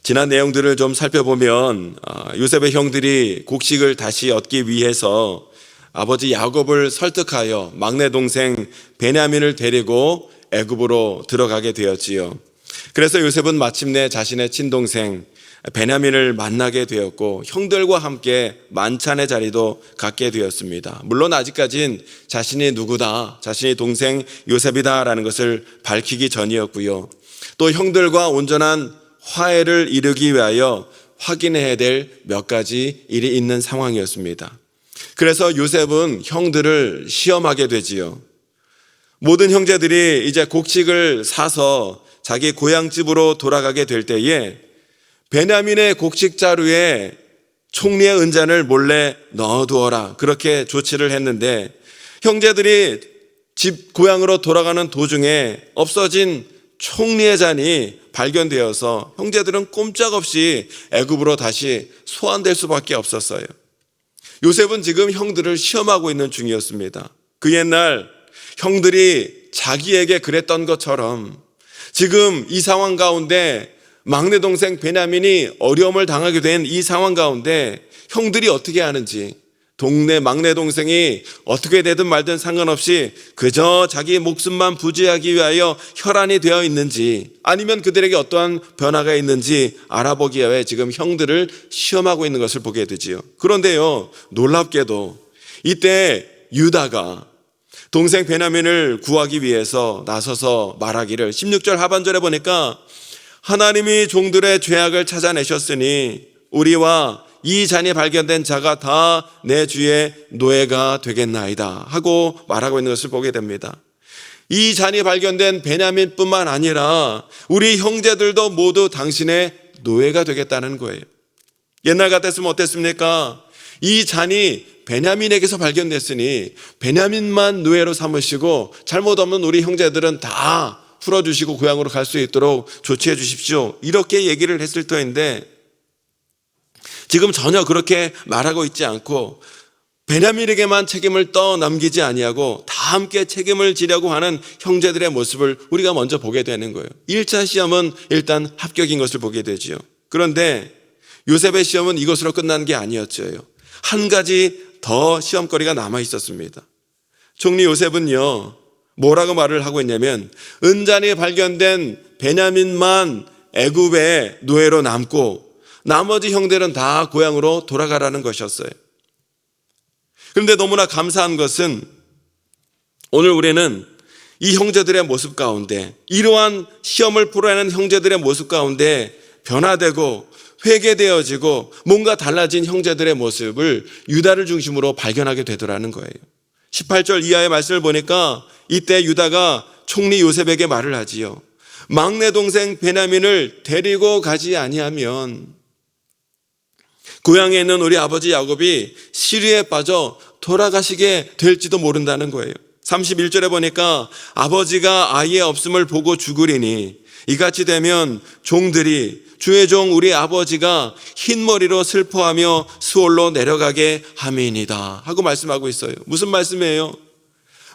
지난 내용들을 좀 살펴보면 요셉의 형들이 곡식을 다시 얻기 위해서 아버지 야곱을 설득하여 막내 동생 베냐민을 데리고 애굽으로 들어가게 되었지요. 그래서 요셉은 마침내 자신의 친동생 베냐민을 만나게 되었고 형들과 함께 만찬의 자리도 갖게 되었습니다. 물론 아직까진 자신이 누구다, 자신이 동생 요셉이다라는 것을 밝히기 전이었고요. 또 형들과 온전한 화해를 이루기 위하여 확인해야 될 몇 가지 일이 있는 상황이었습니다. 그래서 요셉은 형들을 시험하게 되지요. 모든 형제들이 이제 곡식을 사서 자기 고향집으로 돌아가게 될 때에 베냐민의 곡식 자루에 총리의 은잔을 몰래 넣어두어라, 그렇게 조치를 했는데 형제들이 집 고향으로 돌아가는 도중에 없어진 총리의 잔이 발견되어서 형제들은 꼼짝없이 애굽으로 다시 소환될 수밖에 없었어요. 요셉은 지금 형들을 시험하고 있는 중이었습니다. 그 옛날 형들이 자기에게 그랬던 것처럼 지금 이 상황 가운데 막내 동생 베냐민이 어려움을 당하게 된 이 상황 가운데 형들이 어떻게 하는지, 동네 막내 동생이 어떻게 되든 말든 상관없이 그저 자기 목숨만 부지하기 위하여 혈안이 되어 있는지, 아니면 그들에게 어떠한 변화가 있는지 알아보기 위해 지금 형들을 시험하고 있는 것을 보게 되지요. 그런데요, 놀랍게도 이때 유다가 동생 베냐민을 구하기 위해서 나서서 말하기를, 16절 하반절에 보니까 하나님이 종들의 죄악을 찾아내셨으니 우리와 이 잔이 발견된 자가 다 내 주의 노예가 되겠나이다 하고 말하고 있는 것을 보게 됩니다. 이 잔이 발견된 베냐민뿐만 아니라 우리 형제들도 모두 당신의 노예가 되겠다는 거예요. 옛날 같았으면 어땠습니까? 이 잔이 베냐민에게서 발견됐으니 베냐민만 노예로 삼으시고 잘못 없는 우리 형제들은 다 풀어주시고 고향으로 갈 수 있도록 조치해 주십시오, 이렇게 얘기를 했을 터인데 지금 전혀 그렇게 말하고 있지 않고 베냐민에게만 책임을 떠넘기지 아니하고 다 함께 책임을 지려고 하는 형제들의 모습을 우리가 먼저 보게 되는 거예요. 1차 시험은 일단 합격인 것을 보게 되지요. 그런데 요셉의 시험은 이것으로 끝난 게 아니었죠. 한 가지 더 시험거리가 남아 있었습니다. 총리 요셉은요, 뭐라고 말을 하고 있냐면 은잔이 발견된 베냐민만 애굽의 노예로 남고 나머지 형들은 다 고향으로 돌아가라는 것이었어요. 그런데 너무나 감사한 것은 오늘 우리는 이 형제들의 모습 가운데, 이러한 시험을 풀어내는 형제들의 모습 가운데 변화되고 회개되어지고 뭔가 달라진 형제들의 모습을 유다를 중심으로 발견하게 되더라는 거예요. 18절 이하의 말씀을 보니까 이때 유다가 총리 요셉에게 말을 하지요. 막내 동생 베냐민을 데리고 가지 아니하면 고향에 있는 우리 아버지 야곱이 시리에 빠져 돌아가시게 될지도 모른다는 거예요. 31절에 보니까 아버지가 아이의 없음을 보고 죽으리니 이같이 되면 종들이 주의 종 우리 아버지가 흰머리로 슬퍼하며 수월로 내려가게 함이니이다 하고 말씀하고 있어요. 무슨 말씀이에요?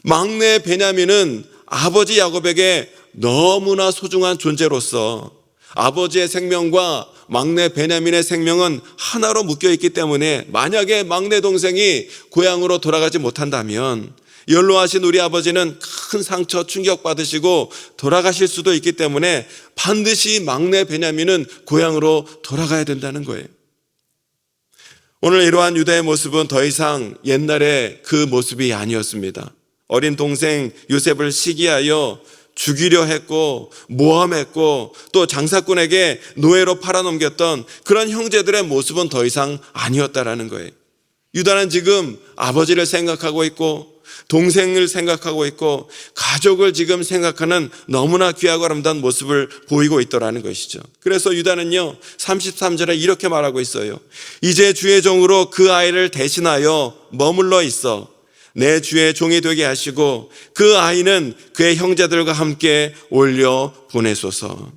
막내 베냐민은 아버지 야곱에게 너무나 소중한 존재로서 아버지의 생명과 막내 베냐민의 생명은 하나로 묶여있기 때문에 만약에 막내 동생이 고향으로 돌아가지 못한다면 연로하신 우리 아버지는 큰 상처 충격받으시고 돌아가실 수도 있기 때문에 반드시 막내 베냐민은 고향으로 돌아가야 된다는 거예요. 오늘 이러한 유다의 모습은 더 이상 옛날의 그 모습이 아니었습니다. 어린 동생 요셉을 시기하여 죽이려 했고 모함했고 또 장사꾼에게 노예로 팔아넘겼던 그런 형제들의 모습은 더 이상 아니었다라는 거예요. 유다는 지금 아버지를 생각하고 있고 동생을 생각하고 있고 가족을 지금 생각하는 너무나 귀하고 아름다운 모습을 보이고 있더라는 것이죠. 그래서 유다는요 33절에 이렇게 말하고 있어요. 이제 주의 종으로 그 아이를 대신하여 머물러 있어 내 주의 종이 되게 하시고 그 아이는 그의 형제들과 함께 올려 보내소서.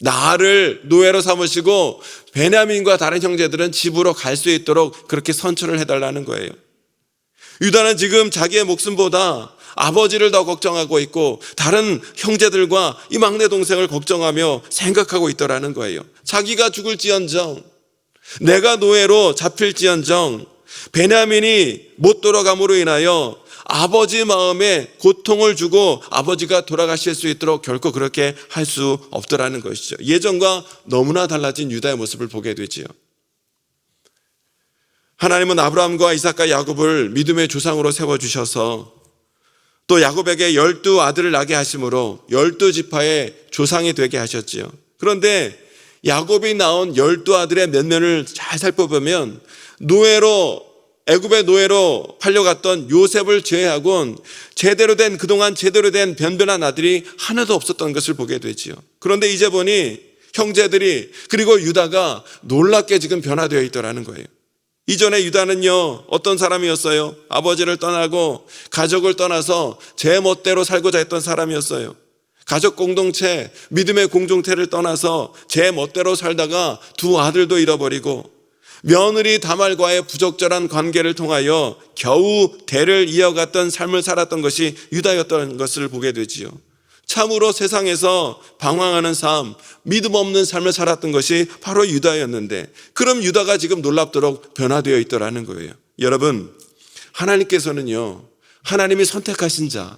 나를 노예로 삼으시고 베냐민과 다른 형제들은 집으로 갈 수 있도록 그렇게 선처를 해달라는 거예요. 유다는 지금 자기의 목숨보다 아버지를 더 걱정하고 있고 다른 형제들과 이 막내 동생을 걱정하며 생각하고 있더라는 거예요. 자기가 죽을지언정, 내가 노예로 잡힐지언정, 베냐민이 못 돌아감으로 인하여 아버지 마음에 고통을 주고 아버지가 돌아가실 수 있도록 결코 그렇게 할 수 없더라는 것이죠. 예전과 너무나 달라진 유다의 모습을 보게 되지요. 하나님은 아브라함과 이삭과 야곱을 믿음의 조상으로 세워주셔서 또 야곱에게 12 아들을 낳게 하심으로 12지파의 조상이 되게 하셨지요. 그런데 야곱이 낳은 12 아들의 면면을 잘 살펴보면 애굽의 노예로 팔려갔던 요셉을 제외하고는 그동안 제대로 된 변변한 아들이 하나도 없었던 것을 보게 되지요. 그런데 이제 보니 형제들이 그리고 유다가 놀랍게 지금 변화되어 있더라는 거예요. 이전에 유다는요, 어떤 사람이었어요? 아버지를 떠나고 가족을 떠나서 제 멋대로 살고자 했던 사람이었어요. 가족 공동체, 믿음의 공동체를 떠나서 제 멋대로 살다가 2 아들도 잃어버리고 며느리 다말과의 부적절한 관계를 통하여 겨우 대를 이어갔던 삶을 살았던 것이 유다였던 것을 보게 되지요. 참으로 세상에서 방황하는 삶, 믿음 없는 삶을 살았던 것이 바로 유다였는데, 그럼 유다가 지금 놀랍도록 변화되어 있더라는 거예요. 여러분, 하나님께서는요, 하나님이 선택하신 자,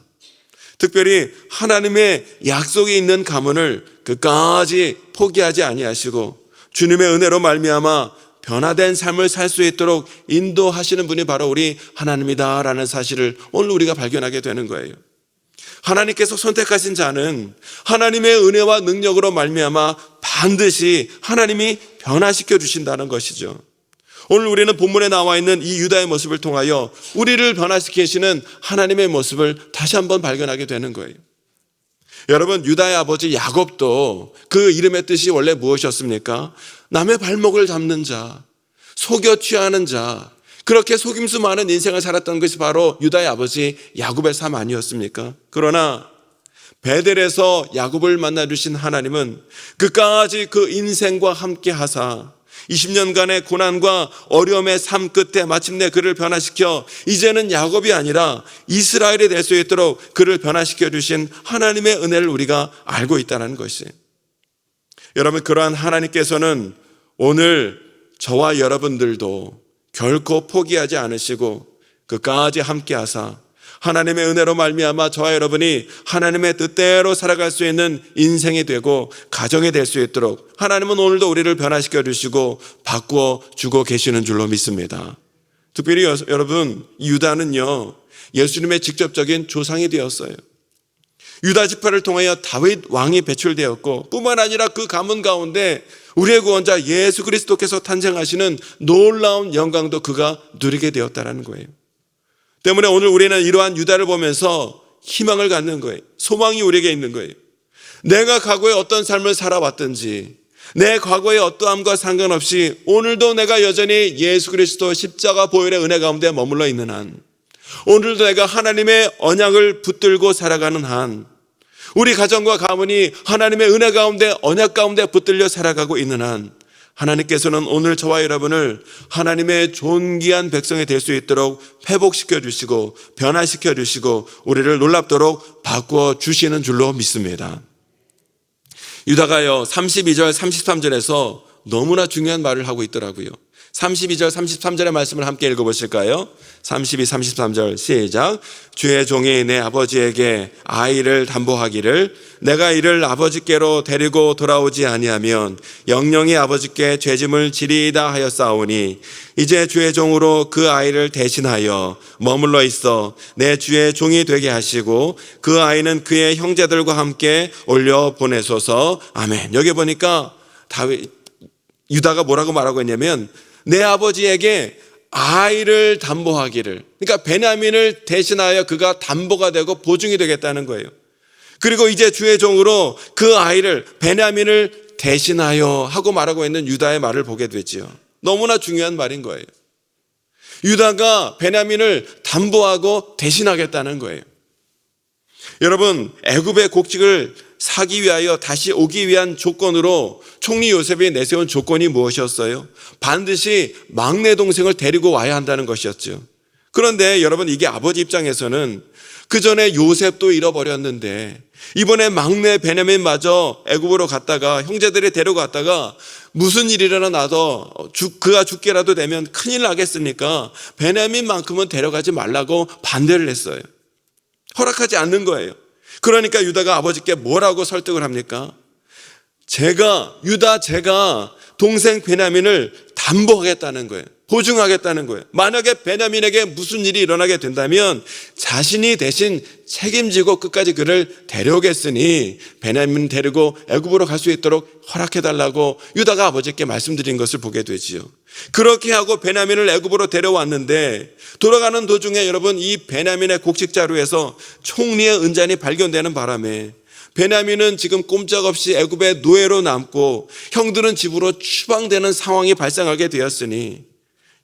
특별히 하나님의 약속이 있는 가문을 끝까지 포기하지 아니하시고 주님의 은혜로 말미암아 변화된 삶을 살 수 있도록 인도하시는 분이 바로 우리 하나님이다라는 사실을 오늘 우리가 발견하게 되는 거예요. 하나님께서 선택하신 자는 하나님의 은혜와 능력으로 말미암아 반드시 하나님이 변화시켜 주신다는 것이죠. 오늘 우리는 본문에 나와 있는 이 유다의 모습을 통하여 우리를 변화시키시는 하나님의 모습을 다시 한번 발견하게 되는 거예요. 여러분, 유다의 아버지 야곱도 그 이름의 뜻이 원래 무엇이었습니까? 남의 발목을 잡는 자, 속여 취하는 자, 그렇게 속임수 많은 인생을 살았던 것이 바로 유다의 아버지 야곱의 삶 아니었습니까? 그러나 베델에서 야곱을 만나주신 하나님은 끝까지 그 인생과 함께 하사 20년간의 고난과 어려움의 삶 끝에 마침내 그를 변화시켜 이제는 야곱이 아니라 이스라엘이 될 수 있도록 그를 변화시켜 주신 하나님의 은혜를 우리가 알고 있다는 것이에요. 여러분, 그러한 하나님께서는 오늘 저와 여러분들도 결코 포기하지 않으시고 끝까지 함께 하사 하나님의 은혜로 말미암아 저와 여러분이 하나님의 뜻대로 살아갈 수 있는 인생이 되고 가정이 될 수 있도록 하나님은 오늘도 우리를 변화시켜 주시고 바꾸어 주고 계시는 줄로 믿습니다. 특별히 여러분, 유다는요, 예수님의 직접적인 조상이 되었어요. 유다 지파를 통하여 다윗 왕이 배출되었고 뿐만 아니라 그 가문 가운데 우리의 구원자 예수 그리스도께서 탄생하시는 놀라운 영광도 그가 누리게 되었다는 거예요. 때문에 오늘 우리는 이러한 유다를 보면서 희망을 갖는 거예요. 소망이 우리에게 있는 거예요. 내가 과거에 어떤 삶을 살아왔든지 내 과거의 어떠함과 상관없이 오늘도 내가 여전히 예수 그리스도 십자가 보혈의 은혜 가운데 머물러 있는 한, 오늘도 내가 하나님의 언약을 붙들고 살아가는 한, 우리 가정과 가문이 하나님의 은혜 가운데 언약 가운데 붙들려 살아가고 있는 한, 하나님께서는 오늘 저와 여러분을 하나님의 존귀한 백성이 될 수 있도록 회복시켜 주시고 변화시켜 주시고 우리를 놀랍도록 바꾸어 주시는 줄로 믿습니다. 유다가요, 32절 33절에서 너무나 중요한 말을 하고 있더라고요. 32절 33절의 말씀을 함께 읽어보실까요? 32, 33절 시작. 주의 종이 내 아버지에게 아이를 담보하기를 내가 이를 아버지께로 데리고 돌아오지 아니하면 영영이 아버지께 죄짐을 지리이다 하였사오니 이제 주의 종으로 그 아이를 대신하여 머물러 있어 내 주의 종이 되게 하시고 그 아이는 그의 형제들과 함께 올려 보내소서. 아멘. 여기 보니까 유다가 뭐라고 말하고 있냐면 내 아버지에게 아이를 담보하기를, 그러니까 베냐민을 대신하여 그가 담보가 되고 보증이 되겠다는 거예요. 그리고 이제 주의 종으로 그 아이를 베냐민을 대신하여 하고 말하고 있는 유다의 말을 보게 되지요. 너무나 중요한 말인 거예요. 유다가 베냐민을 담보하고 대신하겠다는 거예요. 여러분, 애굽의 곡식을 사기 위하여 다시 오기 위한 조건으로 총리 요셉이 내세운 조건이 무엇이었어요? 반드시 막내 동생을 데리고 와야 한다는 것이었죠. 그런데 여러분, 이게 아버지 입장에서는 그 전에 요셉도 잃어버렸는데 이번에 막내 베냐민마저 애굽으로 갔다가 형제들이 데려갔다가 무슨 일이 일어나도 그가 죽게라도 되면 큰일 나겠으니까 베냐민만큼은 데려가지 말라고 반대를 했어요. 허락하지 않는 거예요. 그러니까 유다가 아버지께 뭐라고 설득을 합니까? 제가 동생 베냐민을 담보하겠다는 거예요. 보증하겠다는 거예요. 만약에 베냐민에게 무슨 일이 일어나게 된다면 자신이 대신 책임지고 끝까지 그를 데려오겠으니 베냐민 데리고 애굽으로 갈 수 있도록 허락해달라고 유다가 아버지께 말씀드린 것을 보게 되지요. 그렇게 하고 베냐민을 애굽으로 데려왔는데 돌아가는 도중에 여러분 이 베냐민의 곡식 자루에서 총리의 은잔이 발견되는 바람에 베냐민은 지금 꼼짝없이 애굽의 노예로 남고 형들은 집으로 추방되는 상황이 발생하게 되었으니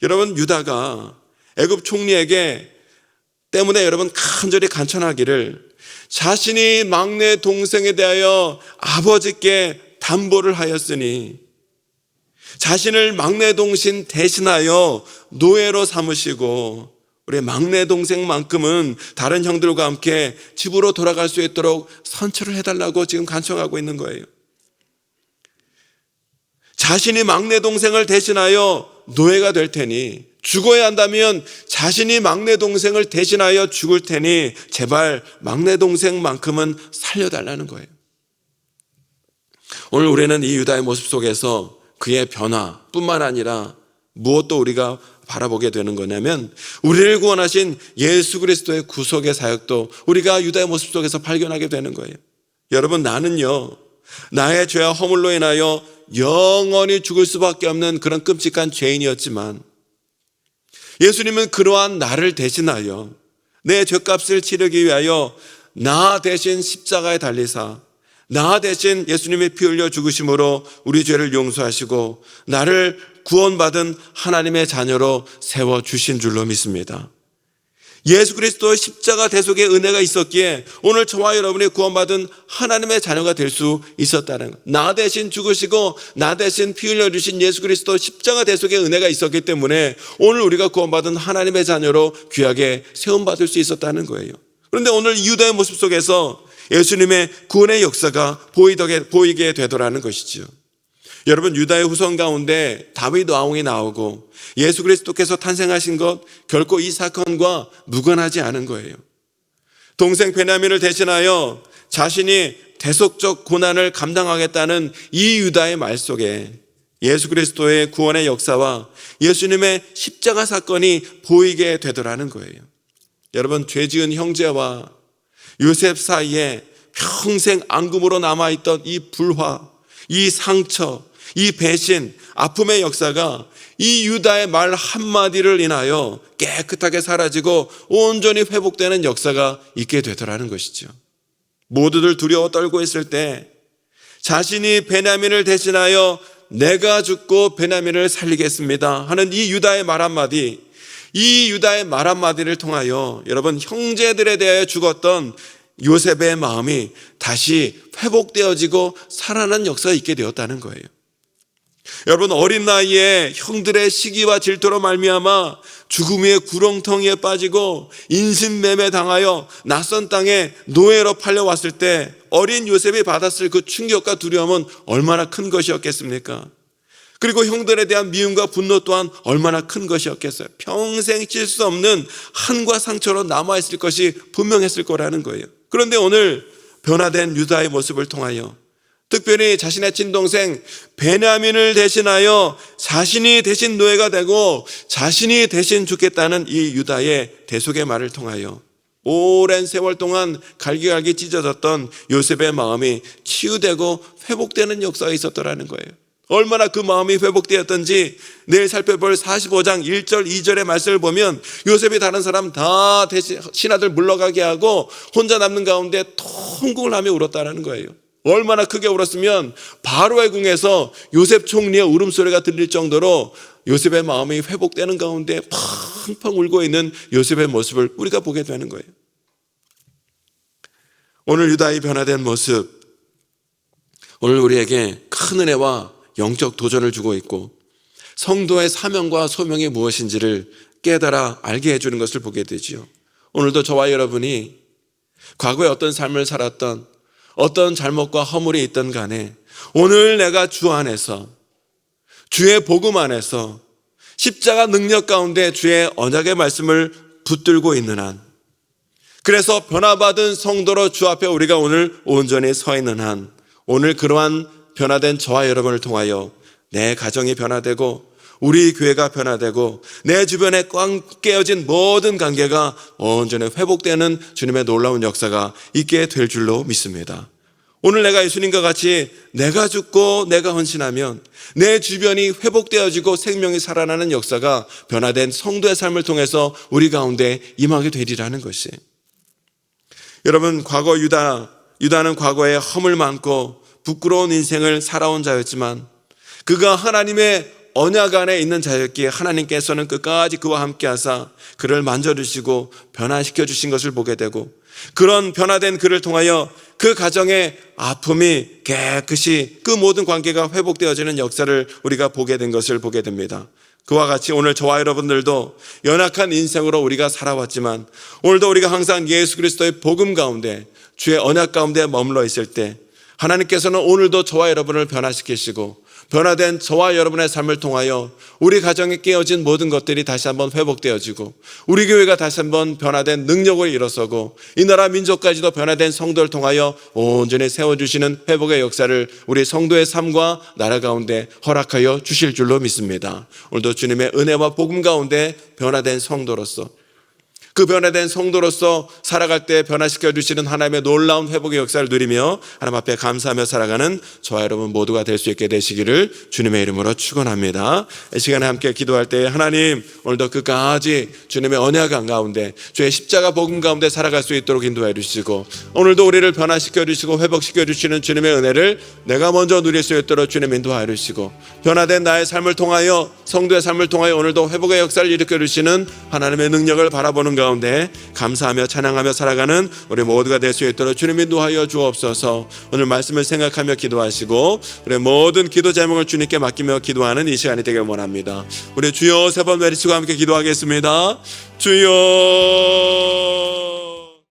여러분 유다가 애굽 총리에게 때문에 여러분 간절히 간청하기를 자신이 막내 동생에 대하여 아버지께 담보를 하였으니 자신을 막내 동생 대신하여 노예로 삼으시고 우리 막내 동생만큼은 다른 형들과 함께 집으로 돌아갈 수 있도록 선처를 해달라고 지금 간청하고 있는 거예요. 자신이 막내 동생을 대신하여 노예가 될 테니 죽어야 한다면 자신이 막내 동생을 대신하여 죽을 테니 제발 막내 동생만큼은 살려달라는 거예요. 오늘 우리는 이 유다의 모습 속에서 그의 변화뿐만 아니라 무엇도 우리가 바라보게 되는 거냐면 우리를 구원하신 예수 그리스도의 구속의 사역도 우리가 유다의 모습 속에서 발견하게 되는 거예요. 여러분 나는요 나의 죄와 허물로 인하여 영원히 죽을 수밖에 없는 그런 끔찍한 죄인이었지만 예수님은 그러한 나를 대신하여 내 죄값을 치르기 위하여 나 대신 십자가에 달리사 나 대신 예수님의 피 흘려 죽으심으로 우리 죄를 용서하시고 나를 구원받은 하나님의 자녀로 세워주신 줄로 믿습니다. 예수 그리스도의 십자가 대속의 은혜가 있었기에 오늘 저와 여러분이 구원받은 하나님의 자녀가 될 수 있었다는 것. 나 대신 죽으시고 나 대신 피 흘려주신 예수 그리스도 십자가 대속의 은혜가 있었기 때문에 오늘 우리가 구원받은 하나님의 자녀로 귀하게 세움받을 수 있었다는 거예요. 그런데 오늘 유다의 모습 속에서 예수님의 구원의 역사가 보이게 되더라는 것이죠. 여러분 유다의 후손 가운데 다윗 왕이 나오고 예수 그리스도께서 탄생하신 것 결코 이 사건과 무관하지 않은 거예요. 동생 베냐민을 대신하여 자신이 대속적 고난을 감당하겠다는 이 유다의 말 속에 예수 그리스도의 구원의 역사와 예수님의 십자가 사건이 보이게 되더라는 거예요. 여러분 죄지은 형제와 요셉 사이에 평생 앙금으로 남아있던 이 불화, 이 상처, 이 배신, 아픔의 역사가 이 유다의 말 한마디를 인하여 깨끗하게 사라지고 온전히 회복되는 역사가 있게 되더라는 것이죠. 모두들 두려워 떨고 있을 때 자신이 베냐민을 대신하여 내가 죽고 베냐민을 살리겠습니다 하는 이 유다의 말 한마디, 이 유다의 말 한마디를 통하여 여러분 형제들에 대하여 죽었던 요셉의 마음이 다시 회복되어지고 살아나는 역사가 있게 되었다는 거예요. 여러분 어린 나이에 형들의 시기와 질투로 말미암아 죽음의 구렁텅이에 빠지고 인신매매 당하여 낯선 땅에 노예로 팔려왔을 때 어린 요셉이 받았을 그 충격과 두려움은 얼마나 큰 것이었겠습니까? 그리고 형들에 대한 미움과 분노 또한 얼마나 큰 것이었겠어요. 평생 칠 수 없는 한과 상처로 남아있을 것이 분명했을 거라는 거예요. 그런데 오늘 변화된 유다의 모습을 통하여 특별히 자신의 친동생 베냐민을 대신하여 자신이 대신 노예가 되고 자신이 대신 죽겠다는 이 유다의 대속의 말을 통하여 오랜 세월 동안 갈기갈기 찢어졌던 요셉의 마음이 치유되고 회복되는 역사가 있었더라는 거예요. 얼마나 그 마음이 회복되었던지 내일 살펴볼 45장 1절 2절의 말씀을 보면 요셉이 다른 사람 다 대신 신하들 물러가게 하고 혼자 남는 가운데 통곡을 하며 울었다는 거예요. 얼마나 크게 울었으면 바로의 궁에서 요셉 총리의 울음소리가 들릴 정도로 요셉의 마음이 회복되는 가운데 펑펑 울고 있는 요셉의 모습을 우리가 보게 되는 거예요. 오늘 유다의 변화된 모습, 오늘 우리에게 큰 은혜와 영적 도전을 주고 있고 성도의 사명과 소명이 무엇인지를 깨달아 알게 해주는 것을 보게 되지요. 오늘도 저와 여러분이 과거에 어떤 삶을 살았던, 어떤 잘못과 허물이 있던 간에 오늘 내가 주 안에서, 주의 복음 안에서 십자가 능력 가운데 주의 언약의 말씀을 붙들고 있는 한, 그래서 변화받은 성도로 주 앞에 우리가 오늘 온전히 서 있는 한, 오늘 그러한 변화된 저와 여러분을 통하여 내 가정이 변화되고 우리 교회가 변화되고 내 주변에 꽉 깨어진 모든 관계가 온전히 회복되는 주님의 놀라운 역사가 있게 될 줄로 믿습니다. 오늘 내가 예수님과 같이 내가 죽고 내가 헌신하면 내 주변이 회복되어지고 생명이 살아나는 역사가 변화된 성도의 삶을 통해서 우리 가운데 임하게 되리라는 것이. 여러분, 과거 유다는 과거에 허물 많고 부끄러운 인생을 살아온 자였지만 그가 하나님의 언약 안에 있는 자였기에 하나님께서는 끝까지 그와 함께 하사 그를 만져주시고 변화시켜 주신 것을 보게 되고, 그런 변화된 그를 통하여 그 가정의 아픔이 깨끗이 그 모든 관계가 회복되어지는 역사를 우리가 보게 된 것을 보게 됩니다. 그와 같이 오늘 저와 여러분들도 연약한 인생으로 우리가 살아왔지만 오늘도 우리가 항상 예수 그리스도의 복음 가운데 주의 언약 가운데 머물러 있을 때 하나님께서는 오늘도 저와 여러분을 변화시키시고 변화된 저와 여러분의 삶을 통하여 우리 가정에 깨어진 모든 것들이 다시 한번 회복되어지고 우리 교회가 다시 한번 변화된 능력을 일어서고 이 나라 민족까지도 변화된 성도를 통하여 온전히 세워주시는 회복의 역사를 우리 성도의 삶과 나라 가운데 허락하여 주실 줄로 믿습니다. 오늘도 주님의 은혜와 복음 가운데 변화된 성도로서, 그 변화된 성도로서 살아갈 때 변화시켜 주시는 하나님의 놀라운 회복의 역사를 누리며 하나님 앞에 감사하며 살아가는 저와 여러분 모두가 될 수 있게 되시기를 주님의 이름으로 축원합니다. 이 시간에 함께 기도할 때 하나님, 오늘도 끝까지 주님의 언약 가운데 주의 십자가 복음 가운데 살아갈 수 있도록 인도해 주시고 오늘도 우리를 변화시켜 주시고 회복시켜 주시는 주님의 은혜를 내가 먼저 누릴 수 있도록 주님 인도하여 주시고 변화된 나의 삶을 통하여 성도의 삶을 통하여 오늘도 회복의 역사를 일으켜 주시는 하나님의 능력을 바라보는 가운데 감사하며 찬양하며 살아가는 우리 모두가 될 수 있도록 주님 인도하여 주옵소서. 오늘 말씀을 생각하며 기도하시고 우리 모든 기도 제목을 주님께 맡기며 기도하는 이 시간이 되길 원합니다. 우리 주여 세 번 외치고 함께 기도하겠습니다. 주여.